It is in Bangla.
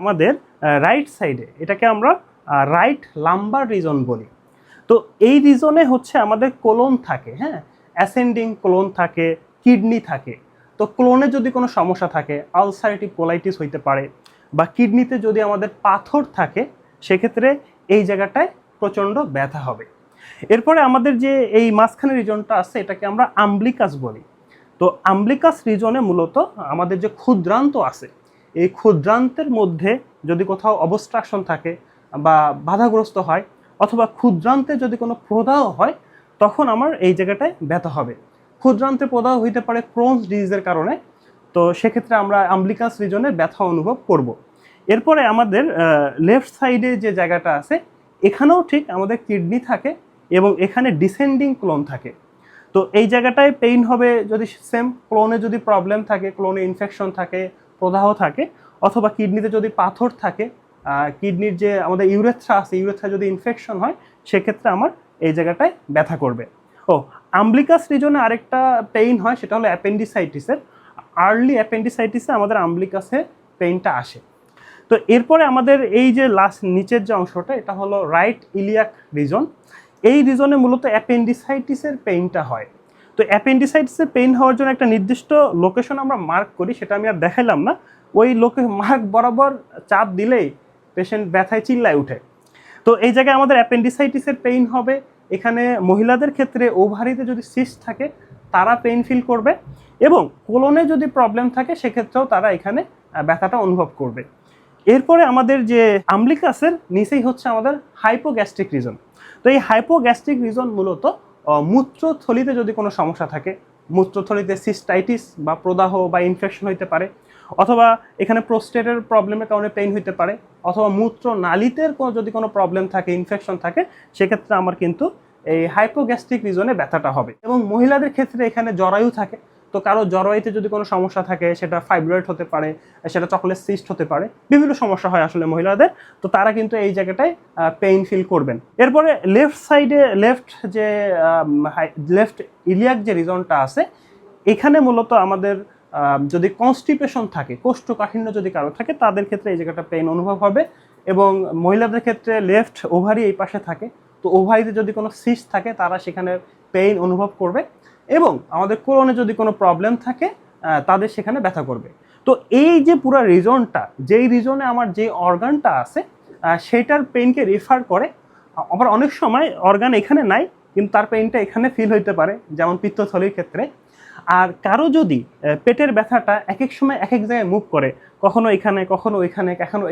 আমাদের রাইট সাইডে, এটাকে আমরা রাইট লাম্বার রিজন বলি। তো এই রিজনে হচ্ছে আমাদের কোলন থাকে, হ্যাঁ, অ্যাসেন্ডিং কোলন থাকে, কিডনি থাকে। তো কোলনে যদি কোনো সমস্যা থাকে, আলসারেটিভ কোলাইটিস হইতে পারে, বা কিডনিতে যদি আমাদের পাথর থাকে, সেক্ষেত্রে এই জায়গাটায় প্রচণ্ড ব্যথা হবে। এরপরে আমাদের যে এই মাঝখানে রিজনটা আছে, এটাকে আমরা আম্বলিকাস বলি। তো আম্বলিকাস রিজনে মূলত আমাদের যে ক্ষুদ্রান্ত আছে, এই ক্ষুদ্রান্তের মধ্যে যদি কোথাও অবস্ট্রাকশন থাকে বা বাধাগ্রস্ত হয়, অথবা ক্ষুদ্রান্তে যদি কোনো প্রদাহ হয়, তখন আমার এই জায়গাটায় ব্যথা হবে। ক্ষুদ্রান্তে প্রদাহ হইতে পারে ক্রোনস ডিজিজের কারণে। তো সেক্ষেত্রে আমরা আম্বলিকাস রিজনে ব্যথা অনুভব করব। এরপরে আমাদের লেফট সাইডে যে জায়গাটা আছে, এখানেও ঠিক আমাদের কিডনি থাকে এবং এখানে ডিসেন্ডিং ক্লোন থাকে। তো এই জায়গাটায় পেইন হবে যদি সেম ক্লোনে যদি প্রবলেম থাকে, ক্লোনে ইনফেকশন থাকে, প্রদাহ থাকে, অথবা কিডনিতে যদি পাথর থাকে, কিডনির যে আমাদের ইউরেথ্রা আছে, ইউরেথ্রা যদি ইনফেকশন হয়, সেক্ষেত্রে আমার এই জায়গাটায় ব্যথা করবে। ও আম্বলিকাস রিজনে আরেকটা পেইন হয়, সেটা হলো অ্যাপেন্ডিসাইটিসের। আর্লি অ্যাপেন্ডিসাইটিসে আমাদের আম্বলিকাসে পেইনটা আসে। তো এরপরে আমাদের এই যে লাস্ট নিচের যে অংশটা, এটা হলো রাইট ইলিয়াক রিজন। এই রিজনে মূলত অ্যাপেন্ডিসাইটিসের পেইনটা হয়। তো অ্যাপেন্ডিসাইটিসের পেইন হওয়ার জন্য একটা নির্দিষ্ট লোকেশন আমরা মার্ক করি, সেটা আমি আর দেখাইলাম না। ওই মার্ক বরাবর চাপ দিলেই পেশেন্ট ব্যথায় চিল্লায় উঠে। তো এই জায়গায় আমাদের অ্যাপেন্ডিসাইটিসের পেইন হবে। এখানে মহিলাদের ক্ষেত্রে ওভারিতে যদি সিস্ট থাকে, তারা পেইন ফিল করবে, এবং কোলনে যদি প্রবলেম থাকে, সেক্ষেত্রেও তারা এখানে ব্যথাটা অনুভব করবে। এরপরে আমাদের যে আম্বলিকাসের নিচেই হচ্ছে আমাদের হাইপোগ্যাস্ট্রিক রিজন। তো এই হাইপোগ্যাস্ট্রিক রিজন মূলত মূত্রথলিতে যদি কোনো সমস্যা থাকে, মূত্রথলিতে সিস্টাইটিস বা প্রদাহ বা ইনফেকশন হইতে পারে, অথবা এখানে প্রোস্টেটের প্রবলেমের কারণে পেইন হইতে পারে, অথবা মূত্রনালীতে যদি কোনো প্রবলেম থাকে, ইনফেকশন থাকে, সেক্ষেত্রে আমার কিন্তু এই হাইপোগ্যাস্ট্রিক রিজনে ব্যথাটা হবে। এবং মহিলাদের ক্ষেত্রে এখানে জরায়ু থাকে। তো কারো জরায়ুতে যদি কোনো সমস্যা থাকে, সেটা ফাইব্রয়েড হতে পারে, সেটা চকলেট সিস্ট হতে পারে, বিভিন্ন সমস্যা হয় আসলে মহিলাদের। তো তারা কিন্তু এই জায়গাটায় পেইন ফিল করবেন। এরপরে লেফট সাইডে লেফট ইলিয়াক যে রিজনটা আছে, এখানে মূলত আমাদের যদি কনস্টিপেশন থাকে, কোষ্ঠকাঠিন্য যদি কারো থাকে, তাদের ক্ষেত্রে এই জায়গাটা পেইন অনুভব হবে। এবং মহিলাদের ক্ষেত্রে লেফট ওভারি এই পাশে থাকে, তো ওভারিতে যদি কোনো সিস্ট থাকে, তারা সেখানে পেইন অনুভব করবে। এবং আমাদের কোলনে যদি কোনো প্রবলেম থাকে, তাদের সেখানে ব্যথা করবে। তো এই যে পুরো রিজনটা, যেই রিজনে আমার যে অর্গানটা আছে, সেটার পেইনকে রেফার করে। আবার অনেক সময় অর্গান এখানে নাই, কিন্তু তার পেইনটা এখানে ফিল হইতে পারে, যেমন পিত্তথলির ক্ষেত্রে। আর কারো যদি পেটের ব্যথাটা এক এক সময় এক এক জায়গায় মুভ করে, কখনো এখানে, কখনো ওইখানে, কখনো